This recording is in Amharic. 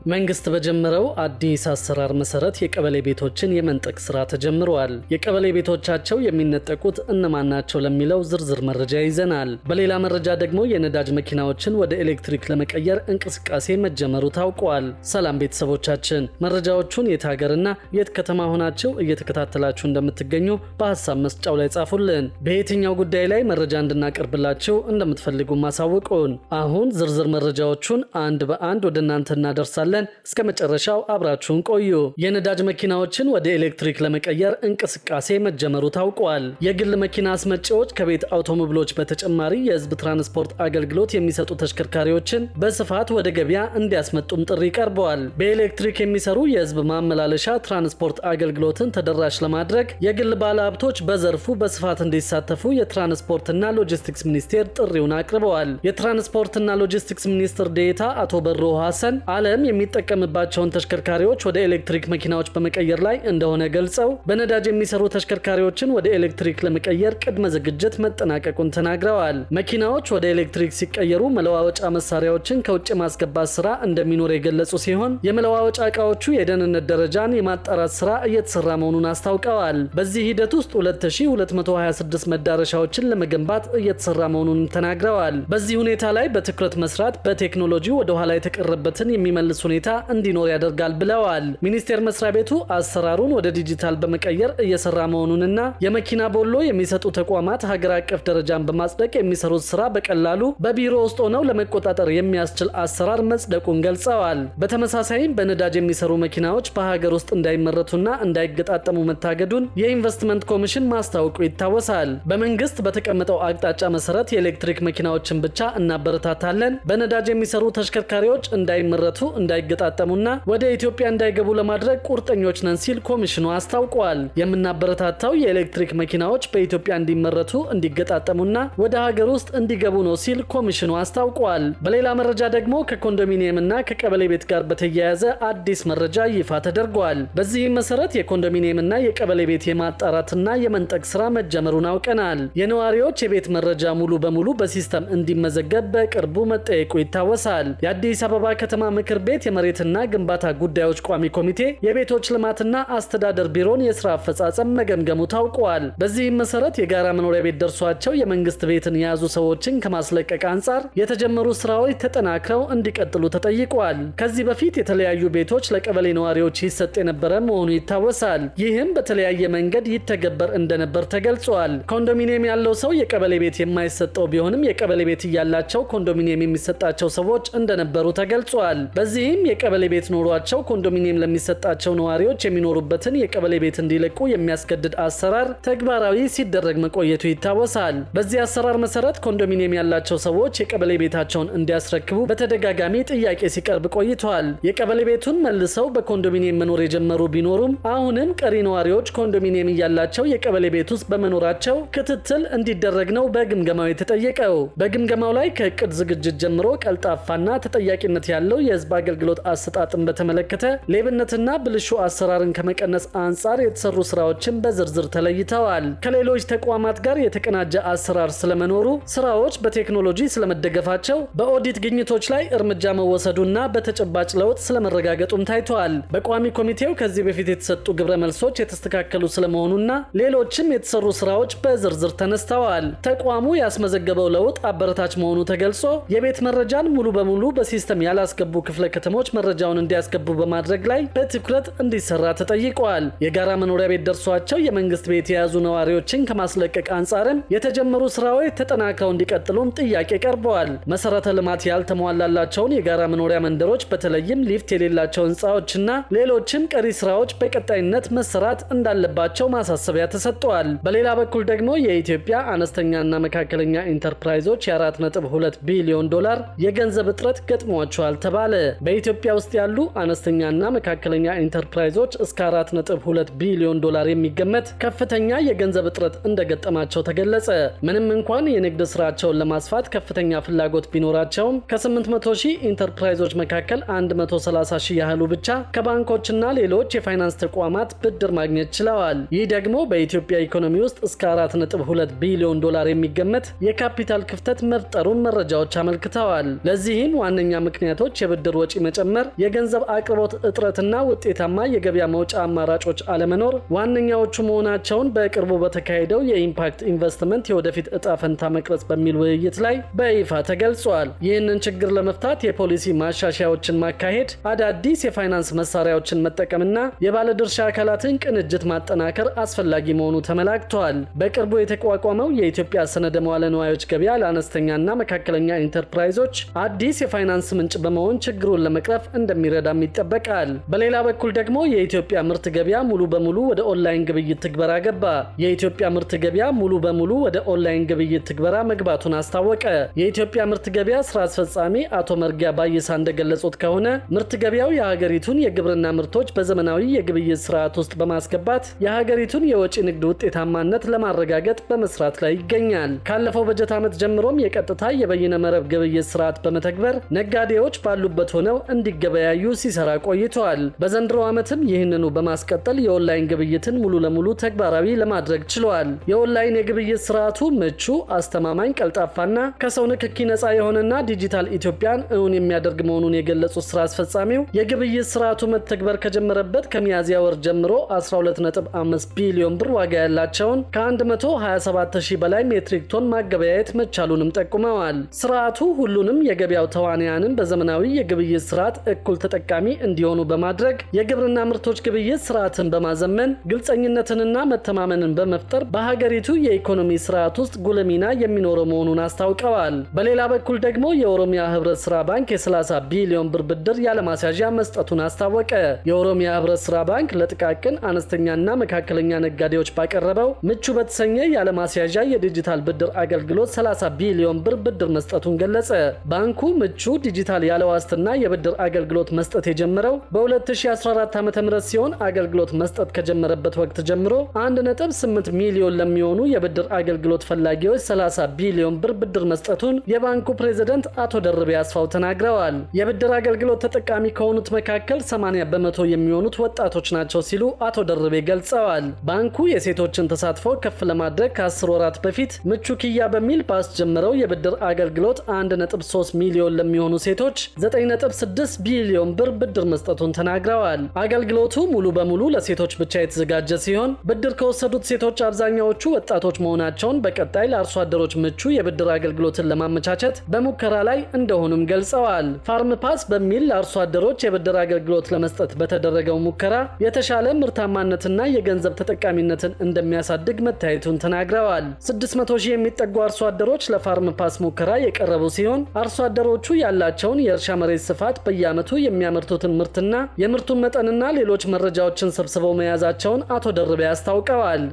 መንግስት በጀመረው አዲስ አሰራር መሰረት የቀበሌ ቤቶችን የመንጠቅ ስራ ተጀምሯል። የቀበሌ ቤቶቻቸው የሚነጠቁት እነማን ናቸው ለሚለው ዝርዝር መረጃ ይዘናል። በሌላ መረጃ ደግሞ የነዳጅ መኪናዎችን ወደ ኤሌክትሪክ ለመቀየር እንቅስቃሴ መጀመሩ ታውቋል። ሰላም ቤተሰቦቻችን፣ መረጃዎቹን የት ሀገርና የት ከተማ ሆናችሁ እየተከታተላችሁ እንደምትገኙ በሐሳብ መስጫው ላይ ጻፉልን። በየትኛው ጉዳይ ላይ መረጃ እንድናቀርብላችሁ እንደምትፈልጉ ማሳወቁን። አሁን ዝርዝር መረጃዎቹን አንድ በአንድ ወደ እናንተ እናደርሳለን። እስከ መጨረሻው አብራችሁን ቆዩ። የነዳጅ መኪናዎችን ወደ ኤሌክትሪክ ለመቀየር እንቅስቃሴ መጀመሩ ታውቋል። የግል መኪና አስመጪዎች ከቤት አውቶሞቢሎች በተጨማሪ የህዝብ ትራንስፖርት አገልግሎት የሚሰጡ ተሽከርካሪዎችን በስፋት ወደ ገበያ እንዲያስመጡም ጥሪ ቀርበዋል። በኤሌክትሪክ የሚሰሩ የህዝብ ማመላለሻ ትራንስፖርት አገልግሎትን ተደራሽ ለማድረግ የግል ባለሀብቶች በዘርፉ በስፋት እንዲሳተፉ የትራንስፖርትና ሎጂስቲክስ ሚኒስቴር ጥሪውን አቅርበዋል። የትራንስፖርትና ሎጂስቲክስ ሚኒስትር ዴኤታ አቶ በሮ ሐሰን ዓለም የሚጠቀምባቸውን ተሽከርካሪዎች ወደ ኤሌክትሪክ መኪናዎች በመቀየር ላይ እንደሆነ ገልጸው በነዳጅ የሚሰሩ ተሽከርካሪዎችን ወደ ኤሌክትሪክ ለመቀየር ቅድመ ዝግጅት መጠናቀቁን ተናግረዋል። መኪናዎች ወደ ኤሌክትሪክ ሲቀየሩ መለዋወጫ መሳሪያዎችን ከውጭ ማስገባት ስራ እንደሚኖር የገለጹ ሲሆን የመለዋወጫ እቃዎቹ የደህንነት ደረጃን የማጣራት ስራ እየተሰራ መሆኑን አስታውቀዋል። በዚህ ሂደት ውስጥ 2226 መዳረሻዎችን ለመገንባት እየተሰራ መሆኑን ተናግረዋል። በዚህ ሁኔታ ላይ በትኩረት መስራት በቴክኖሎጂ ወደ ኋላ የተቀረበትን የሚመልስ ሁኔታ እንዲኖር ያደርጋል ብለዋል። ሚኒስቴር መስሪያ ቤቱ አሰራሩን ወደ ዲጂታል በመቀየር እየሰራ መሆኑንና የመኪና ቦሎ የሚሰጡ ተቋማት ሀገር አቀፍ ደረጃን በማጽደቅ የሚሰሩት ስራ በቀላሉ በቢሮ ውስጥ ሆነው ለመቆጣጠር የሚያስችል አሰራር መጽደቁን ገልጸዋል። በተመሳሳይም በነዳጅ የሚሰሩ መኪናዎች በሀገር ውስጥ እንዳይመረቱና እንዳይገጣጠሙ መታገዱን የኢንቨስትመንት ኮሚሽን ማስታወቁ ይታወሳል። በመንግስት በተቀመጠው አቅጣጫ መሰረት የኤሌክትሪክ መኪናዎችን ብቻ እናበረታታለን፣ በነዳጅ የሚሰሩ ተሽከርካሪዎች እንዳይመረቱ እንዳይገጣጠሙና ወደ ኢትዮጵያ እንዳይገቡ ለማድረግ ቁርጠኞች ነን ሲል ኮሚሽኑ አስታውቋል። የምናበረታታው የኤሌክትሪክ መኪናዎች በኢትዮጵያ እንዲመረቱ እንዲገጣጠሙና ወደ ሀገር ውስጥ እንዲገቡ ነው ሲል ኮሚሽኑ አስታውቋል። በሌላ መረጃ ደግሞ ከኮንዶሚኒየምና ከቀበሌ ቤት ጋር በተያያዘ አዲስ መረጃ ይፋ ተደርጓል። በዚህም መሰረት የኮንዶሚኒየምና የቀበሌ ቤት የማጣራትና የመንጠቅ ስራ መጀመሩን አውቀናል። የነዋሪዎች የቤት መረጃ ሙሉ በሙሉ በሲስተም እንዲመዘገብ በቅርቡ መጠየቁ ይታወሳል። የአዲስ አበባ ከተማ ምክር ቤት የመሬትና ግንባታ ጉዳዮች ቋሚ ኮሚቴ የቤቶች ልማትና አስተዳደር ቢሮን የስራ አፈጻጸም መገምገሙ ታውቋል። በዚህም መሰረት የጋራ መኖሪያ ቤት ደርሷቸው የመንግስት ቤትን የያዙ ሰዎችን ከማስለቀቅ አንጻር የተጀመሩ ስራዎች ተጠናክረው እንዲቀጥሉ ተጠይቋል። ከዚህ በፊት የተለያዩ ቤቶች ለቀበሌ ነዋሪዎች ይሰጥ የነበረ መሆኑ ይታወሳል። ይህም በተለያየ መንገድ ይተገበር እንደነበር ተገልጿል። ኮንዶሚኒየም ያለው ሰው የቀበሌ ቤት የማይሰጠው ቢሆንም የቀበሌ ቤት እያላቸው ኮንዶሚኒየም የሚሰጣቸው ሰዎች እንደነበሩ ተገልጿል። በዚህም የቀበሌ ቤት ኖሯቸው ኮንዶሚኒየም ለሚሰጣቸው ነዋሪዎች የሚኖሩበትን የቀበሌ ቤት እንዲለቁ የሚያስገድድ አሰራር ተግባራዊ ሲደረግ መቆየቱ ይታወሳል። በዚህ አሰራር መሰረት ኮንዶሚኒየም ያላቸው ሰዎች የቀበሌ ቤታቸውን እንዲያስረክቡ በተደጋጋሚ ጥያቄ ሲቀርብ ቆይቷል። የቀበሌ ቤቱን መልሰው በኮንዶሚኒየም መኖር የጀመሩ ቢኖሩም አሁንም ቀሪ ነዋሪዎች ኮንዶሚኒየም እያላቸው የቀበሌ ቤት ውስጥ በመኖራቸው ክትትል እንዲደረግ ነው በግምገማው የተጠየቀው። በግምገማው ላይ ከእቅድ ዝግጅት ጀምሮ ቀልጣፋና ተጠያቂነት ያለው የህዝብ አገልግሎት አሰጣጥን በተመለከተ ሌብነትና ብልሹ አሰራርን ከመቀነስ አንጻር የተሰሩ ስራዎችን በዝርዝር ተለይተዋል። ከሌሎች ተቋማት ጋር የተቀናጀ አሰራር ስለመኖሩ፣ ስራዎች በቴክኖሎጂ ስለመደገፋቸው፣ በኦዲት ግኝቶች ላይ እርምጃ መወሰዱና በተጨባጭ ለውጥ ስለመረጋገጡም ታይቷል። በቋሚ ኮሚቴው ከዚህ በፊት የተሰጡ ግብረ መልሶች የተስተካከሉ ስለመሆኑና ሌሎችም የተሰሩ ስራዎች በዝርዝር ተነስተዋል። ተቋሙ ያስመዘገበው ለውጥ አበረታች መሆኑ ተገልጾ የቤት መረጃን ሙሉ በሙሉ በሲስተም ያላስገቡ ክፍለ ከተሞች መረጃውን እንዲያስገቡ በማድረግ ላይ በትኩረት እንዲሰራ ተጠይቋል። የጋራ መኖሪያ ቤት ደርሷቸው የመንግስት ቤት የያዙ ነዋሪዎችን ከማስለቀቅ አንጻርም የተጀመሩ ስራዎች ተጠናክረው እንዲቀጥሉም ጥያቄ ቀርበዋል። መሰረተ ልማት ያልተሟላላቸውን የጋራ መኖሪያ መንደሮች በተለይም ሊፍት የሌላቸው ህንፃዎችና ሌሎችም ቀሪ ስራዎች በቀጣይነት መሰራት እንዳለባቸው ማሳሰቢያ ተሰጥቷል። በሌላ በኩል ደግሞ የኢትዮጵያ አነስተኛና መካከለኛ ኢንተርፕራይዞች የ4.2 ቢሊዮን ዶላር የገንዘብ እጥረት ገጥሟቸዋል ተባለ። በኢትዮጵያ ውስጥ ያሉ አነስተኛና መካከለኛ ኢንተርፕራይዞች እስከ 4.2 ቢሊዮን ዶላር የሚገመት ከፍተኛ የገንዘብ እጥረት እንደገጠማቸው ተገለጸ። ምንም እንኳን የንግድ ስራቸውን ለማስፋት ከፍተኛ ፍላጎት ቢኖራቸውም ከ800 ሺህ ኢንተርፕራይዞች መካከል 130 ሺህ ያህሉ ብቻ ከባንኮችና ሌሎች የፋይናንስ ተቋማት ብድር ማግኘት ችለዋል። ይህ ደግሞ በኢትዮጵያ ኢኮኖሚ ውስጥ እስከ 4.2 ቢሊዮን ዶላር የሚገመት የካፒታል ክፍተት መፍጠሩን መረጃዎች አመልክተዋል። ለዚህም ዋነኛ ምክንያቶች የብድር ወጪ መጨመር፣ የገንዘብ አቅርቦት እጥረትና ውጤታማ የገበያ መውጫ አማራጮች አለመኖር ዋነኛዎቹ መሆናቸውን በቅርቡ በተካሄደው የኢምፓክት ኢንቨስትመንት የወደፊት እጣ ፈንታ መቅረጽ በሚል ውይይት ላይ በይፋ ተገልጿል። ይህንን ችግር ለመፍታት የፖሊሲ ማሻሻያዎችን ማካሄድ፣ አዳዲስ የፋይናንስ መሳሪያዎችን መጠቀምና የባለድርሻ አካላትን ቅንጅት ማጠናከር አስፈላጊ መሆኑ ተመላክቷል። በቅርቡ የተቋቋመው የኢትዮጵያ ሰነደ መዋለ ንዋዮች ገበያ ለአነስተኛና መካከለኛ ኢንተርፕራይዞች አዲስ የፋይናንስ ምንጭ በመሆን ችግሩን ለመቅረፍ እንደሚረዳም ይጠበቃል። በሌላ በኩል ደግሞ የኢትዮጵያ ምርት ገበያ ሙሉ በሙሉ ወደ ኦንላይን ግብይት ትግበራ ገባ። የኢትዮጵያ ምርት ገበያ ሙሉ በሙሉ ወደ ኦንላይን ግብይት ትግበራ መግባቱን አስታወቀ። የኢትዮጵያ ምርት ገበያ ስራ አስፈጻሚ አቶ መርጊያ ባይሳ እንደገለጹት ከሆነ ምርት ገበያው የሀገሪቱን የግብርና ምርቶች በዘመናዊ የግብይት ስርዓት ውስጥ በማስገባት የሀገሪቱን የወጪ ንግድ ውጤታማነት ለማረጋገጥ በመስራት ላይ ይገኛል። ካለፈው በጀት ዓመት ጀምሮም የቀጥታ የበይነ መረብ ግብይት ስርዓት በመተግበር ነጋዴዎች ባሉበት ሆነው እንዲገበያዩ ሲሰራ ቆይተዋል። በዘንድሮ ዓመትም ይህንኑ በማስቀጠል የኦንላይን ግብይትን ሙሉ ለሙሉ ተግባራዊ ለማድረግ ችሏል። የኦንላይን የግብይት ስርዓቱ ምቹ፣ አስተማማኝ፣ ቀልጣፋና ከሰው ንክኪ ነፃ የሆነና ዲጂታል ኢትዮጵያን እውን የሚያደርግ መሆኑን የገለጹት ስራ አስፈጻሚው የግብይት ስርዓቱ መተግበር ከጀመረበት ከሚያዝያ ወር ጀምሮ 12.5 ቢሊዮን ብር ዋጋ ያላቸውን ከ127,000 በላይ ሜትሪክ ቶን ማገበያየት መቻሉንም ጠቁመዋል። ስርዓቱ ሁሉንም የገበያው ተዋንያንን በዘመናዊ የግብይት ስርዓት እኩል ተጠቃሚ እንዲሆኑ በማድረግ የግብርና ምርቶች ግብይት ስርዓትን በማዘመን ግልጸኝነትንና መተማመንን በመፍጠር በሀገሪቱ የኢኮኖሚ ስርዓት ውስጥ ጉልህ ሚና የሚኖረው መሆኑን አስታውቀዋል። በሌላ በኩል ደግሞ የኦሮሚያ ህብረት ስራ ባንክ የ30 ቢሊዮን ብር ብድር ያለማስያዣ መስጠቱን አስታወቀ። የኦሮሚያ ህብረት ስራ ባንክ ለጥቃቅን አነስተኛና መካከለኛ ነጋዴዎች ባቀረበው ምቹ በተሰኘ ያለማስያዣ የዲጂታል ብድር አገልግሎት 30 ቢሊዮን ብር ብድር መስጠቱን ገለጸ። ባንኩ ምቹ ዲጂታል ያለ ዋስትና የብድር አገልግሎት መስጠት የጀመረው በ2014 ዓ.ም ሲሆን አገልግሎት መስጠት ከጀመረበት ወቅት ጀምሮ 1.8 ሚሊዮን ለሚሆኑ የብድር አገልግሎት ፈላጊዎች 30 ቢሊዮን ብር ብድር መስጠቱን የባንኩ ፕሬዝዳንት አቶ ደርቤ አስፋው ተናግረዋል። የብድር አገልግሎት ተጠቃሚ ከሆኑት መካከል 80 በመቶ የሚሆኑት ወጣቶች ናቸው ሲሉ አቶ ደርቤ ገልጸዋል። ባንኩ የሴቶችን ተሳትፎ ከፍ ለማድረግ ከ10 ወራት በፊት ምቹ ኪያ በሚል ባስጀመረው የብድር አገልግሎት 1.3 ሚሊዮን ለሚሆኑ ሴቶች 9.6 ቢሊዮን ብር ብድር መስጠቱን ተናግረዋል። አገልግሎቱ ሙሉ በሙሉ ለሴቶች ብቻ የተዘጋጀ ሲሆን ብድር ከወሰዱት ሴቶች አብዛኛዎቹ ወጣቶች መሆናቸውን በቀጣይ ለአርሶ አደሮች ምቹ የብድር አገልግሎትን ለማመቻቸት በሙከራ ላይ እንደሆኑም ገልጸዋል። ፋርም ፓስ በሚል ለአርሶ አደሮች የብድር አገልግሎት ለመስጠት በተደረገው ሙከራ የተሻለ ምርታማነትና የገንዘብ ተጠቃሚነትን እንደሚያሳድግ መታየቱን ተናግረዋል። 600 ሺህ የሚጠጉ አርሶ አደሮች ለፋርም ፓስ ሙከራ የቀረቡ ሲሆን አርሶ አደሮቹ ያላቸውን የእርሻ መሬት ስፋት፣ በየዓመቱ የሚያመርቱትን ምርትና የምርቱን መጠንና ሌሎች መረጃዎችን ሰብስበው መያዛቸውን አቶ ደርቤ አስታውቀዋል።